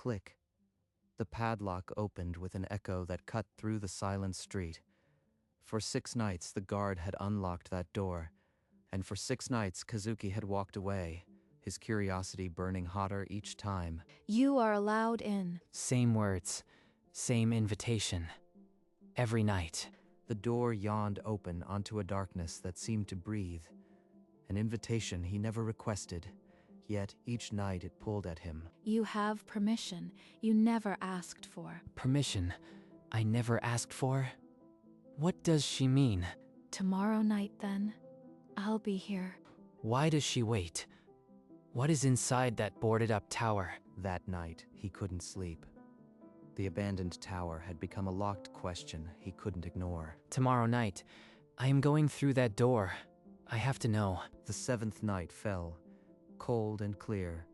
click. The padlock opened with an echo that cut through the silent street. For 6 nights the guard had unlocked that door, and for 6 nights Kazuki had walked away, his curiosity burning hotter each time. You are allowed in. Same words, same invitation. Every night. The door yawned open onto a darkness that seemed to breathe, an invitation he never requested, yet each night it pulled at him. You have permission you never asked for. Permission I never asked for? What does she mean? Tomorrow night, then. I'll be here. Why does she wait? What is inside that boarded-up tower? That night, he couldn't sleep. The abandoned tower had become a locked question he couldn't ignore. Tomorrow night, I am going through that door. I have to know. The 7th night fell, cold and clear.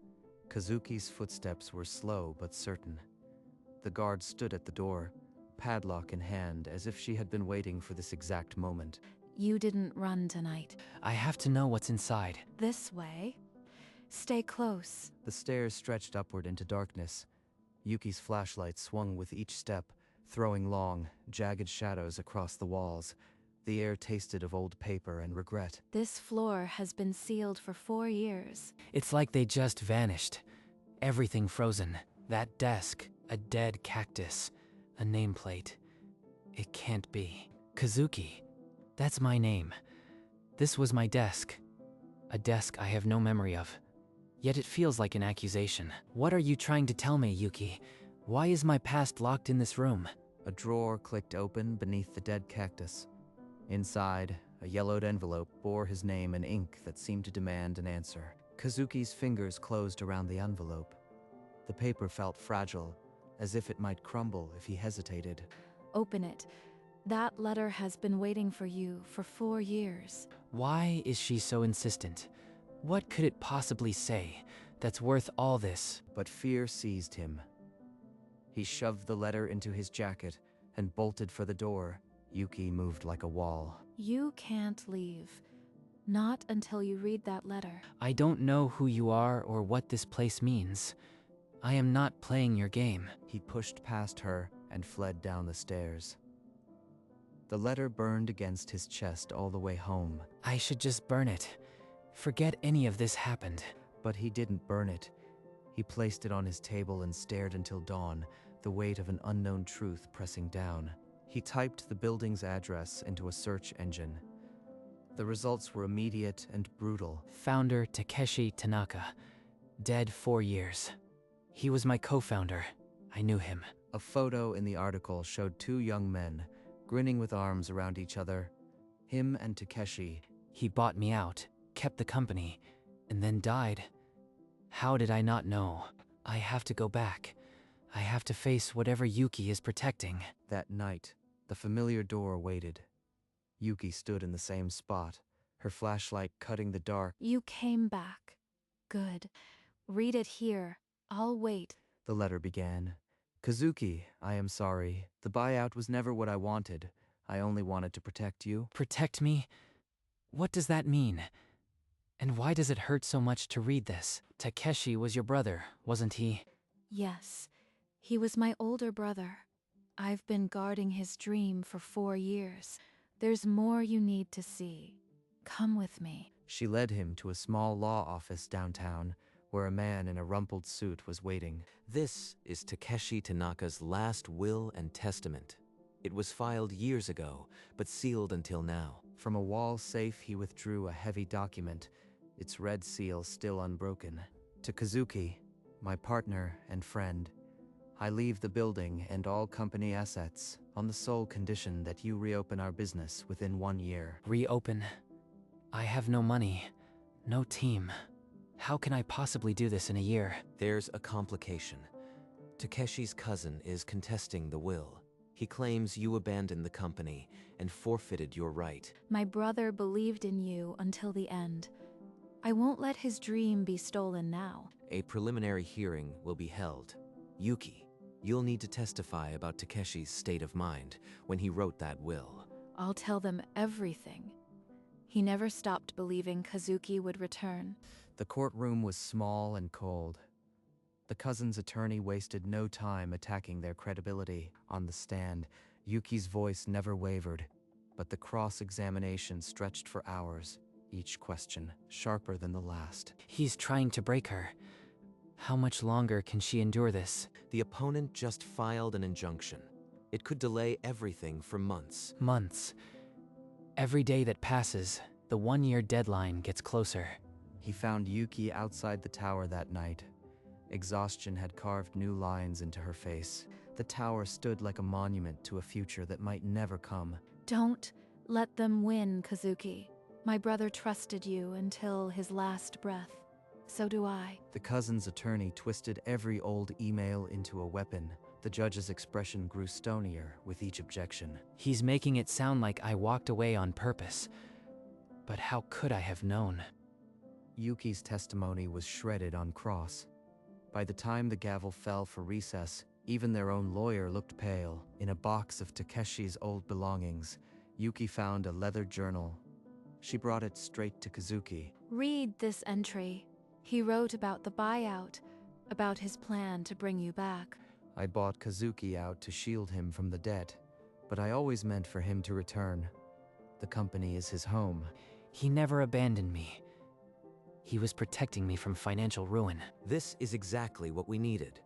Kazuki's footsteps were slow but certain. The guard stood at the door, padlock in hand, as if she had been waiting for this exact moment. You didn't run tonight. I have to know what's inside. This way. Stay close. The stairs stretched upward into darkness. Yuki's flashlight swung with each step, throwing long, jagged shadows across the walls. The air tasted of old paper and regret. This floor has been sealed for 4 years. It's like they just vanished. Everything frozen. That desk, a dead cactus, a nameplate. It can't be. Kazuki. That's my name. This was my desk. A desk I have no memory of. Yet it feels like an accusation. What are you trying to tell me, Yuki? Why is my past locked in this room? A drawer clicked open beneath the dead cactus. Inside, a yellowed envelope bore his name in ink that seemed to demand an answer. Kazuki's fingers closed around the envelope. The paper felt fragile, as if it might crumble if he hesitated. Open it. That letter has been waiting for you for 4 years. Why is she so insistent? What could it possibly say that's worth all this? But fear seized him. He shoved the letter into his jacket and bolted for the door. Yuki moved like a wall. You can't leave. Not until you read that letter. I don't know who you are or what this place means. I am not playing your game. He pushed past her and fled down the stairs. The letter burned against his chest all the way home. I should just burn it. Forget any of this happened. But he didn't burn it. He placed it on his table and stared until dawn, the weight of an unknown truth pressing down. He typed the building's address into a search engine. The results were immediate and brutal. Founder Takeshi Tanaka. Dead 4 years. He was my co-founder. I knew him. A photo in the article showed 2 young men, grinning with arms around each other. Him and Takeshi. He bought me out, kept the company, and then died. How did I not know? I have to go back. I have to face whatever Yuki is protecting. That night, the familiar door waited. Yuki stood in the same spot, her flashlight cutting the dark. You came back. Good. Read it here. I'll wait. The letter began. Kazuki, I am sorry. The buyout was never what I wanted. I only wanted to protect you. Protect me? What does that mean? And why does it hurt so much to read this? Takeshi was your brother, wasn't he? Yes. He was my older brother. I've been guarding his dream for 4 years. There's more you need to see. Come with me. She led him to a small law office downtown, where a man in a rumpled suit was waiting. This is Takeshi Tanaka's last will and testament. It was filed years ago, but sealed until now. From a wall safe he withdrew a heavy document, its red seal still unbroken. To Kazuki, my partner and friend, I leave the building and all company assets on the sole condition that you reopen our business within 1 year. Reopen? I have no money, no team. How can I possibly do this in a year? There's a complication. Takeshi's cousin is contesting the will. He claims you abandoned the company and forfeited your right. My brother believed in you until the end. I won't let his dream be stolen now. A preliminary hearing will be held. Yuki, you'll need to testify about Takeshi's state of mind when he wrote that will. I'll tell them everything. He never stopped believing Kazuki would return. The courtroom was small and cold. The cousin's attorney wasted no time attacking their credibility. On the stand, Yuki's voice never wavered, but the cross-examination stretched for hours, each question sharper than the last. He's trying to break her. How much longer can she endure this? The opponent just filed an injunction. It could delay everything for months. Months. Every day that passes, the 1-year deadline gets closer. He found Yuki outside the tower that night. Exhaustion had carved new lines into her face. The tower stood like a monument to a future that might never come. Don't let them win, Kazuki. My brother trusted you until his last breath. So do I. The cousin's attorney twisted every old email into a weapon. The judge's expression grew stonier with each objection. He's making it sound like I walked away on purpose. But how could I have known? Yuki's testimony was shredded on cross. By the time the gavel fell for recess, even their own lawyer looked pale. In a box of Takeshi's old belongings, Yuki found a leather journal. She brought it straight to Kazuki. Read this entry. He wrote about the buyout, about his plan to bring you back. I bought Kazuki out to shield him from the debt, but I always meant for him to return. The company is his home. He never abandoned me. He was protecting me from financial ruin. This is exactly what we needed.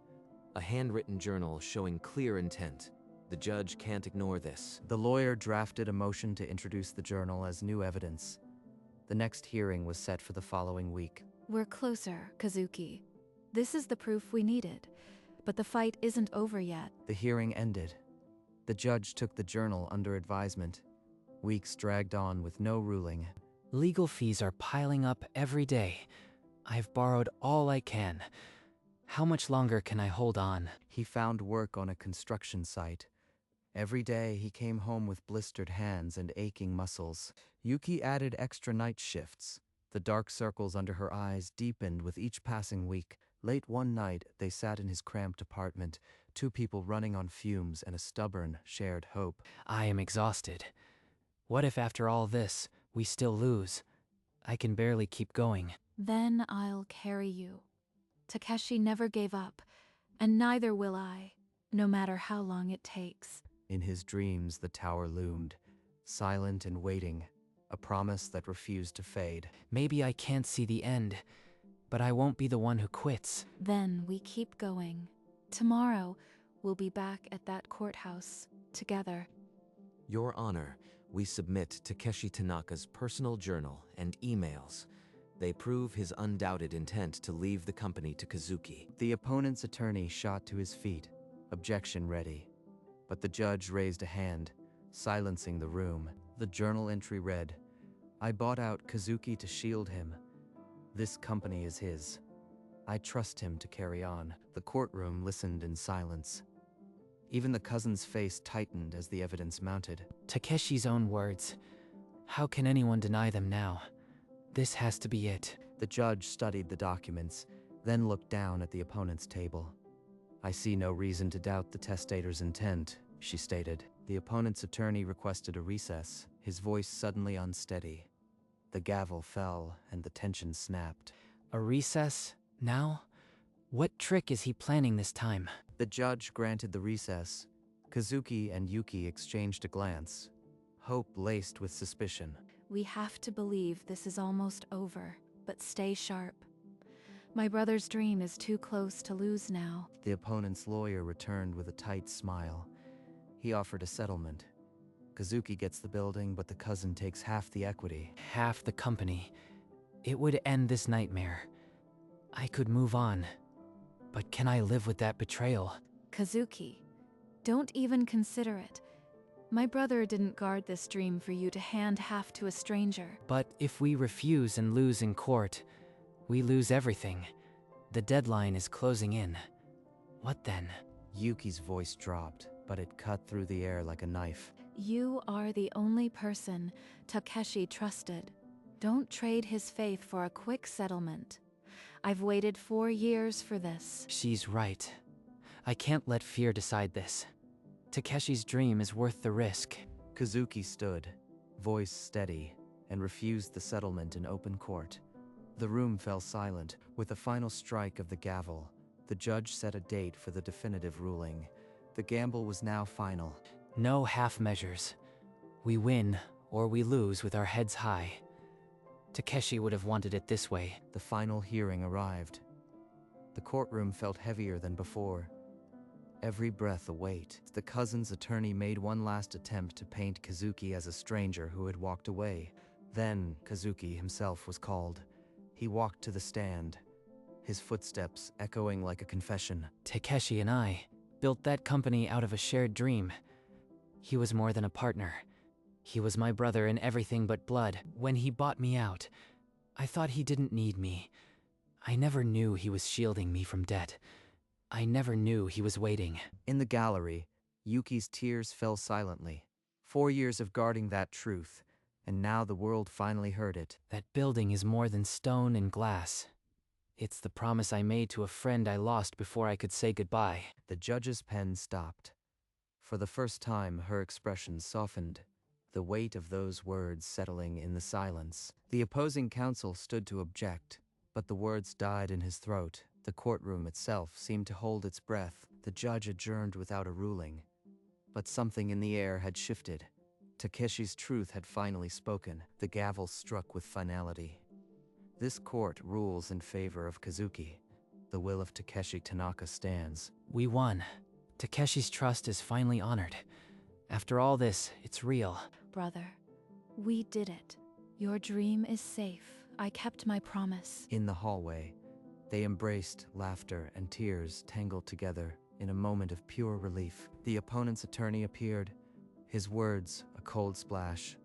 A handwritten journal showing clear intent. The judge can't ignore this. The lawyer drafted a motion to introduce the journal as new evidence. The next hearing was set for the following week. We're closer, Kazuki. This is the proof we needed. But the fight isn't over yet. The hearing ended. The judge took the journal under advisement. Weeks dragged on with no ruling. Legal fees are piling up every day. I've borrowed all I can. How much longer can I hold on? He found work on a construction site. Every day he came home with blistered hands and aching muscles. Yuki added extra night shifts. The dark circles under her eyes deepened with each passing week. Late one night, they sat in his cramped apartment, two people running on fumes and a stubborn, shared hope. I am exhausted. What if after all this, we still lose? I can barely keep going. Then I'll carry you. Takeshi never gave up, and neither will I, no matter how long it takes. In his dreams, the tower loomed, silent and waiting, a promise that refused to fade. Maybe I can't see the end, but I won't be the one who quits. Then we keep going. Tomorrow, we'll be back at that courthouse, together. Your Honor, we submit Takeshi Tanaka's personal journal and emails. They prove his undoubted intent to leave the company to Kazuki. The opponent's attorney shot to his feet, objection ready. But the judge raised a hand, silencing the room. The journal entry read, I bought out Kazuki to shield him. This company is his. I trust him to carry on. The courtroom listened in silence. Even the cousin's face tightened as the evidence mounted. Takeshi's own words. How can anyone deny them now? This has to be it. The judge studied the documents, then looked down at the opponent's table. I see no reason to doubt the testator's intent, she stated. The opponent's attorney requested a recess, his voice suddenly unsteady. The gavel fell and the tension snapped. A recess? Now? What trick is he planning this time? The judge granted the recess. Kazuki and Yuki exchanged a glance, hope laced with suspicion. We have to believe this is almost over, but stay sharp. My brother's dream is too close to lose now. The opponent's lawyer returned with a tight smile. He offered a settlement. Kazuki gets the building, but the cousin takes half the equity. Half the company. It would end this nightmare. I could move on. But can I live with that betrayal? Kazuki, don't even consider it. My brother didn't guard this dream for you to hand half to a stranger. But if we refuse and lose in court, we lose everything. The deadline is closing in. What then? Yuki's voice dropped, but it cut through the air like a knife. You are the only person Takeshi trusted. Don't trade his faith for a quick settlement. I've waited 4 years for this. She's right. I can't let fear decide this. Takeshi's dream is worth the risk. Kazuki stood, voice steady, and refused the settlement in open court. The room fell silent. With the final strike of the gavel, The judge set a date for the definitive ruling. The gamble was now final. No half measures. We win or we lose with our heads high. Takeshi would have wanted it this way. The final hearing arrived. The courtroom felt heavier than before. Every breath a weight. The cousin's attorney made one last attempt to paint Kazuki as a stranger who had walked away. Then Kazuki himself was called. He walked to the stand, his footsteps echoing like a confession. Takeshi and I built that company out of a shared dream. He was more than a partner. He was my brother in everything but blood. When he bought me out, I thought he didn't need me. I never knew he was shielding me from debt. I never knew he was waiting. In the gallery, Yuki's tears fell silently. 4 years of guarding that truth, and now the world finally heard it. That building is more than stone and glass. It's the promise I made to a friend I lost before I could say goodbye. The judge's pen stopped. For the first time, her expression softened, the weight of those words settling in the silence. The opposing counsel stood to object, but the words died in his throat. The courtroom itself seemed to hold its breath. The judge adjourned without a ruling. But something in the air had shifted. Takeshi's truth had finally spoken. The gavel struck with finality. This court rules in favor of Kazuki. The will of Takeshi Tanaka stands. We won. Takeshi's trust is finally honored. After all this, it's real. Brother, we did it. Your dream is safe. I kept my promise. In the hallway, they embraced, laughter and tears tangled together in a moment of pure relief. The opponent's attorney appeared, his words a cold splash.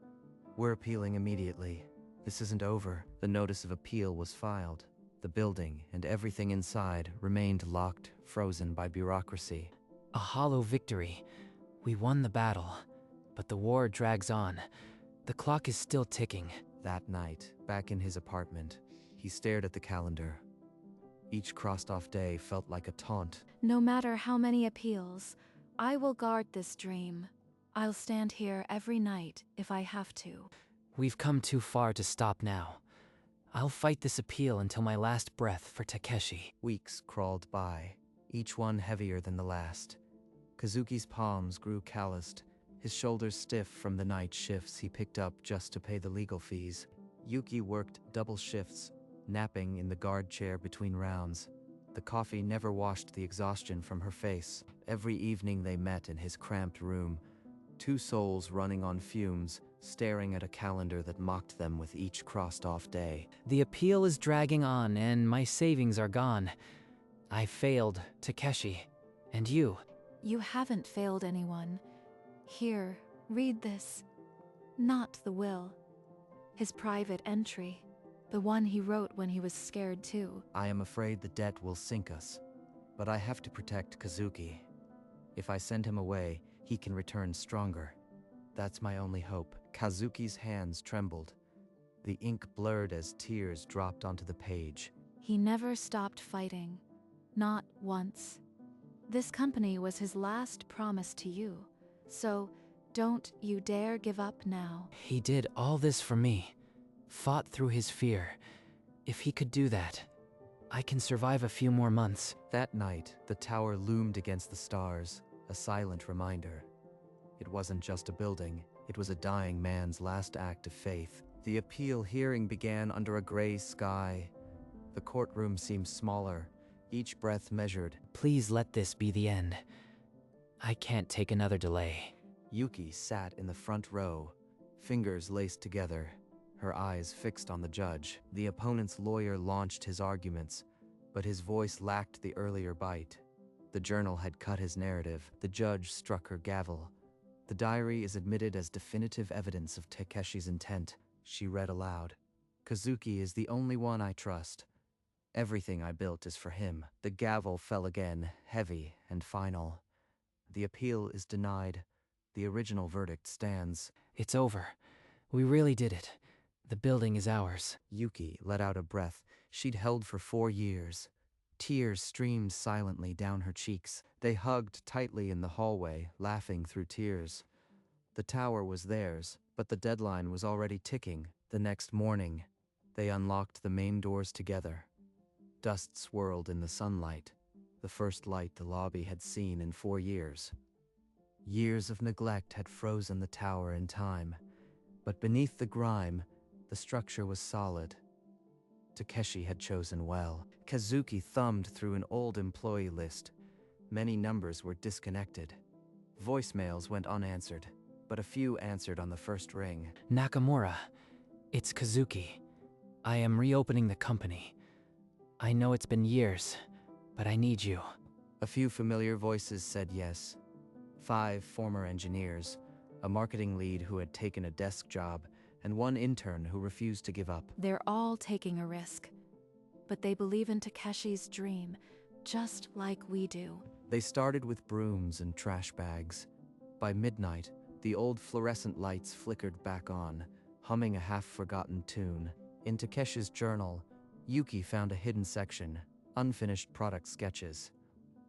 We're appealing immediately. This isn't over. The notice of appeal was filed. The building and everything inside remained locked, frozen by bureaucracy. A hollow victory. We won the battle, but the war drags on. The clock is still ticking. That night, back in his apartment, he stared at the calendar. Each crossed-off day felt like a taunt. No matter how many appeals, I will guard this dream. I'll stand here every night if I have to. We've come too far to stop now. I'll fight this appeal until my last breath for Takeshi. Weeks crawled by, each one heavier than the last. Kazuki's palms grew calloused, his shoulders stiff from the night shifts he picked up just to pay the legal fees. Yuki worked double shifts, napping in the guard chair between rounds. The coffee never washed the exhaustion from her face. Every evening they met in his cramped room, two souls running on fumes, staring at a calendar that mocked them with each crossed-off day. The appeal is dragging on, and my savings are gone. I failed Takeshi. And you? You haven't failed anyone. Here, read this. Not the will. His private entry. The one he wrote when he was scared too. I am afraid the debt will sink us, but I have to protect Kazuki. If I send him away, he can return stronger. That's my only hope. Kazuki's hands trembled. The ink blurred as tears dropped onto the page. He never stopped fighting. Not once. This company was his last promise to you. So, don't you dare give up now. He did all this for me. Fought through his fear. If he could do that, I can survive a few more months. That night, the tower loomed against the stars, a silent reminder. It wasn't just a building, it was a dying man's last act of faith. The appeal hearing began under a gray sky. The courtroom seemed smaller, each breath measured. Please let this be the end. I can't take another delay. Yuki sat in the front row, fingers laced together, her eyes fixed on the judge. The opponent's lawyer launched his arguments, but his voice lacked the earlier bite. The journal had cut his narrative. The judge struck her gavel. The diary is admitted as definitive evidence of Takeshi's intent. She read aloud. Kazuki is the only one I trust. Everything I built is for him. The gavel fell again, heavy and final. The appeal is denied. The original verdict stands. It's over. We really did it. The building is ours. Yuki let out a breath she'd held for 4 years. Tears streamed silently down her cheeks. They hugged tightly in the hallway, laughing through tears. The tower was theirs, but the deadline was already ticking. The next morning, they unlocked the main doors together. Dust swirled in the sunlight. the first light the lobby had seen in 4 years. Years of neglect had frozen the tower in time, but beneath the grime, the structure was solid. Takeshi had chosen well. Kazuki thumbed through an old employee list. Many numbers were disconnected. Voicemails went unanswered, but a few answered on the first ring. Nakamura, it's Kazuki. I am reopening the company. I know it's been years, but I need you. A few familiar voices said yes. 5 former engineers, a marketing lead who had taken a desk job, and 1 intern who refused to give up. They're all taking a risk, but they believe in Takeshi's dream, just like we do. They started with brooms and trash bags. By midnight, the old fluorescent lights flickered back on, humming a half-forgotten tune. In Takeshi's journal, Yuki found a hidden section, unfinished product sketches.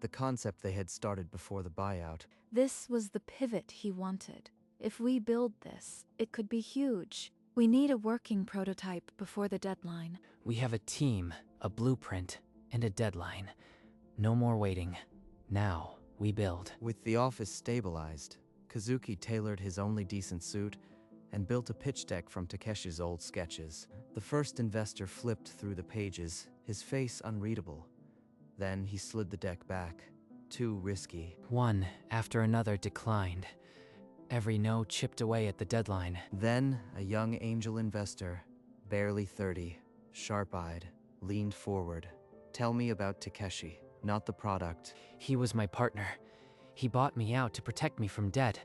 The concept they had started before the buyout. This was the pivot he wanted. If we build this, it could be huge. We need a working prototype before the deadline. We have a team, a blueprint, and a deadline. No more waiting. Now, we build. With the office stabilized, Kazuki tailored his only decent suit and built a pitch deck from Takeshi's old sketches. The first investor flipped through the pages, his face unreadable. Then he slid the deck back. Too risky. One after another declined. Every no chipped away at the deadline. Then, a young angel investor, barely 30, sharp-eyed, leaned forward. Tell me about Takeshi, not the product. He was my partner. He bought me out to protect me from debt,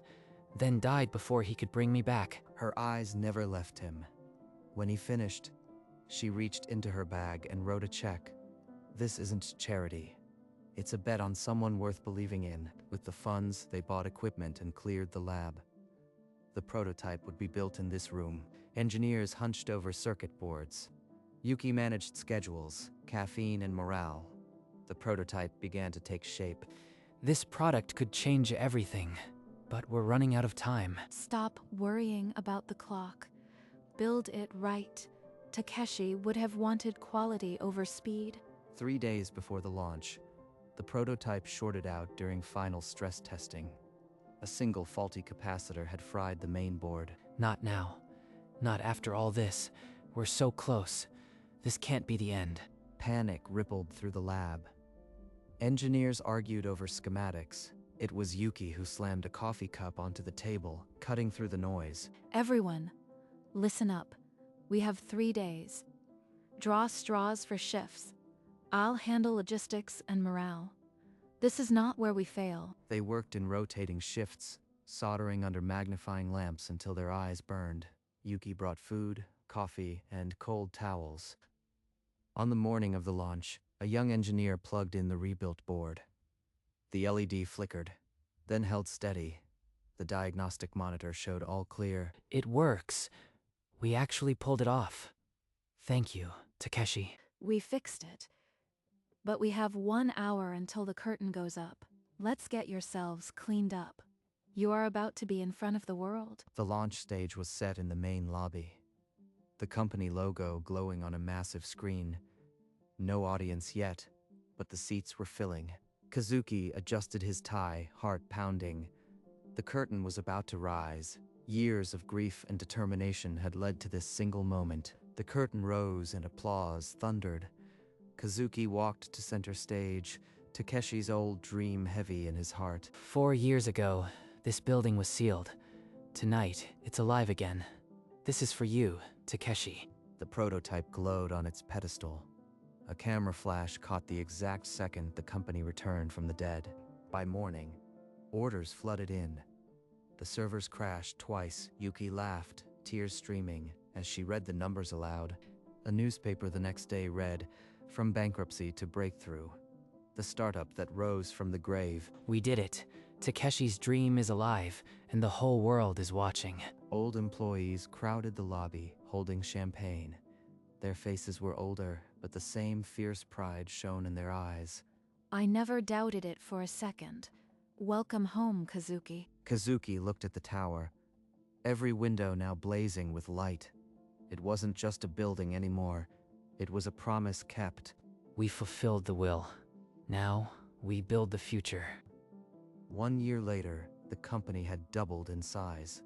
then died before he could bring me back. Her eyes never left him. When he finished, she reached into her bag and wrote a check. This isn't charity. It's a bet on someone worth believing in. With the funds, they bought equipment and cleared the lab. The prototype would be built in this room. Engineers hunched over circuit boards. Yuki managed schedules, caffeine, and morale. The prototype began to take shape. This product could change everything, but we're running out of time. Stop worrying about the clock. Build it right. Takeshi would have wanted quality over speed. 3 days before the launch, the prototype shorted out during final stress testing. A single faulty capacitor had fried the main board. Not now. Not after all this. We're so close. This can't be the end. Panic rippled through the lab. Engineers argued over schematics. It was Yuki who slammed a coffee cup onto the table, cutting through the noise. Everyone, listen up. We have 3 days. Draw straws for shifts. I'll handle logistics and morale. This is not where we fail. They worked in rotating shifts, soldering under magnifying lamps until their eyes burned. Yuki brought food, coffee, and cold towels. On the morning of the launch, a young engineer plugged in the rebuilt board. The LED flickered, then held steady. The diagnostic monitor showed all clear. It works. We actually pulled it off. Thank you, Takeshi. We fixed it. But we have 1 hour until the curtain goes up. Let's get yourselves cleaned up. You are about to be in front of the world. The launch stage was set in the main lobby. The company logo glowing on a massive screen. No audience yet, but the seats were filling. Kazuki adjusted his tie, heart pounding. The curtain was about to rise. Years of grief and determination had led to this single moment. The curtain rose and applause thundered. Kazuki walked to center stage, Takeshi's old dream heavy in his heart. 4 years ago, this building was sealed. Tonight, it's alive again. This is for you, Takeshi. The prototype glowed on its pedestal. A camera flash caught the exact second the company returned from the dead. By morning, orders flooded in. The servers crashed twice. Yuki laughed, tears streaming, as she read the numbers aloud. A newspaper the next day read, "From bankruptcy to breakthrough." The startup that rose from the grave. We did it. Takeshi's dream is alive, and the whole world is watching. Old employees crowded the lobby, holding champagne. Their faces were older, but the same fierce pride shone in their eyes. I never doubted it for a second. Welcome home, Kazuki. Kazuki looked at the tower, every window now blazing with light. It wasn't just a building anymore. It was a promise kept. We fulfilled the will. Now, We build the future. 1 year later, the company had doubled in size.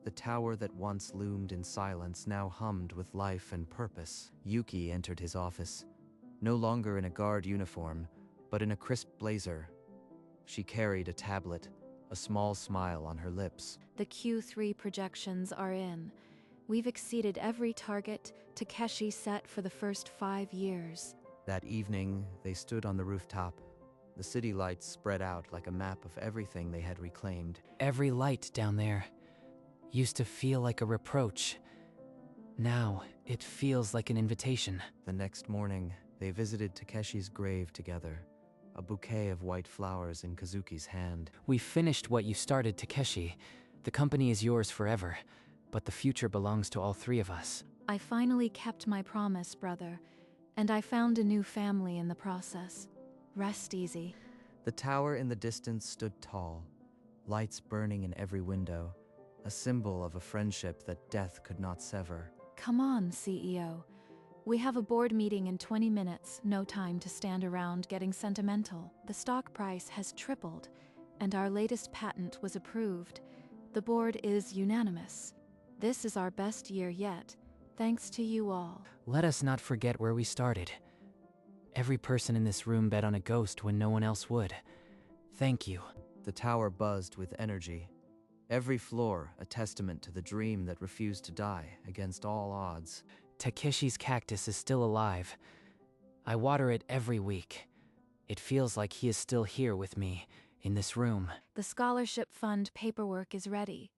The tower that once loomed in silence now hummed with life and purpose. Yuki entered his office, no longer in a guard uniform, but in a crisp blazer. She carried a tablet, a small smile on her lips. The Q3 projections are in. We've exceeded every target Takeshi set for the first 5 years. That evening, they stood on the rooftop. The city lights spread out like a map of everything they had reclaimed. Every light down there used to feel like a reproach. Now, it feels like an invitation. The next morning, they visited Takeshi's grave together, a bouquet of white flowers in Kazuki's hand. We finished what you started, Takeshi. The company is yours forever, but the future belongs to all three of us. I finally kept my promise, brother, and I found a new family in the process. Rest easy. The tower in the distance stood tall, lights burning in every window, a symbol of a friendship that death could not sever. Come on, CEO. We have a board meeting in 20 minutes, no time to stand around getting sentimental. The stock price has tripled, and our latest patent was approved. The board is unanimous. This is our best year yet, thanks to you all. Let us not forget where we started. Every person in this room bet on a ghost when no one else would. Thank you. The tower buzzed with energy. Every floor a testament to the dream that refused to die against all odds. Takeshi's cactus is still alive. I water it every week. It feels like he is still here with me, in this room. The scholarship fund paperwork is ready.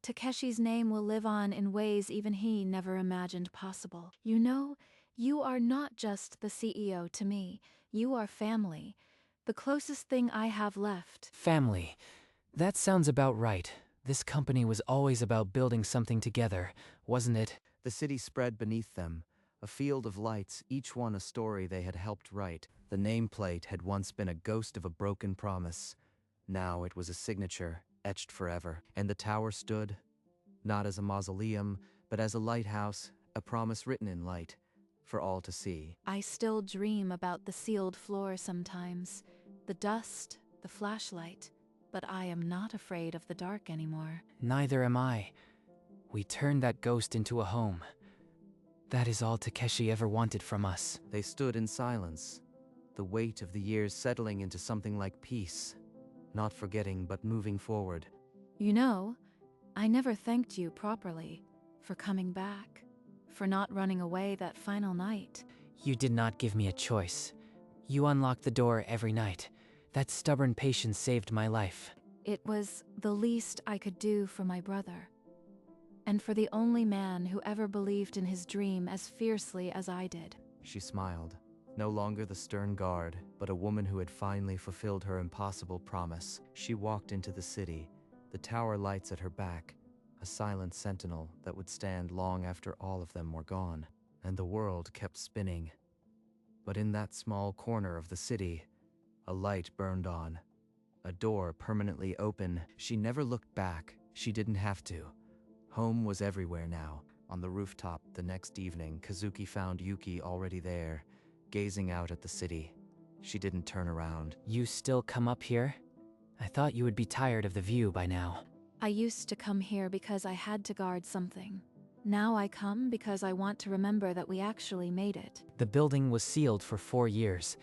Takeshi's name will live on in ways even he never imagined possible. You know, you are not just the CEO to me. You are family. The closest thing I have left. Family. That sounds about right. This company was always about building something together, wasn't it? The city spread beneath them, a field of lights, each one a story they had helped write. The nameplate had once been a ghost of a broken promise. Now it was a signature, etched forever. And the tower stood, not as a mausoleum, but as a lighthouse, a promise written in light, for all to see. I still dream about the sealed floor sometimes, the dust, the flashlight, but I am not afraid of the dark anymore. Neither am I. We turned that ghost into a home. That is all Takeshi ever wanted from us. They stood in silence, the weight of the years settling into something like peace, not forgetting but moving forward. You know, I never thanked you properly for coming back, for not running away that final night. You did not give me a choice. You unlocked the door every night. That stubborn patience saved my life. It was the least I could do for my brother, and for the only man who ever believed in his dream as fiercely as I did. She smiled, no longer the stern guard, but a woman who had finally fulfilled her impossible promise. She walked into the city, the tower lights at her back, a silent sentinel that would stand long after all of them were gone. And the world kept spinning. But in that small corner of the city, a light burned on, a door permanently open. She never looked back. She didn't have to. Home was everywhere now. On the rooftop the next evening, Kazuki found Yuki already there, gazing out at the city. She didn't turn around. You still come up here? I thought you would be tired of the view by now. I used to come here because I had to guard something. Now I come because I want to remember that we actually made it. The building was sealed for 4 years.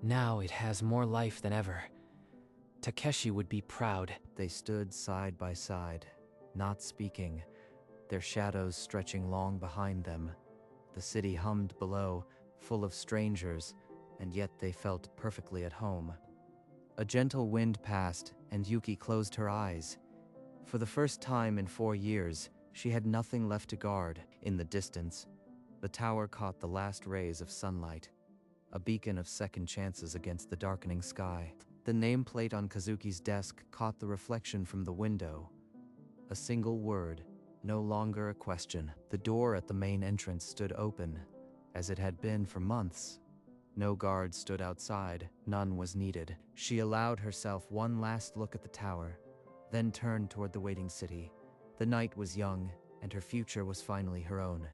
Now it has more life than ever. Takeshi would be proud. They stood side by side, not speaking, their shadows stretching long behind them. The city hummed below, full of strangers, and yet they felt perfectly at home. A gentle wind passed, and Yuki closed her eyes. For the first time in 4 years, she had nothing left to guard. In the distance, the tower caught the last rays of sunlight, a beacon of second chances against the darkening sky. The nameplate on Kazuki's desk caught the reflection from the window. A single word, no longer a question. The door at the main entrance stood open, as it had been for months. No guard stood outside, none was needed. She allowed herself one last look at the tower, then turned toward the waiting city. The night was young, and her future was finally her own.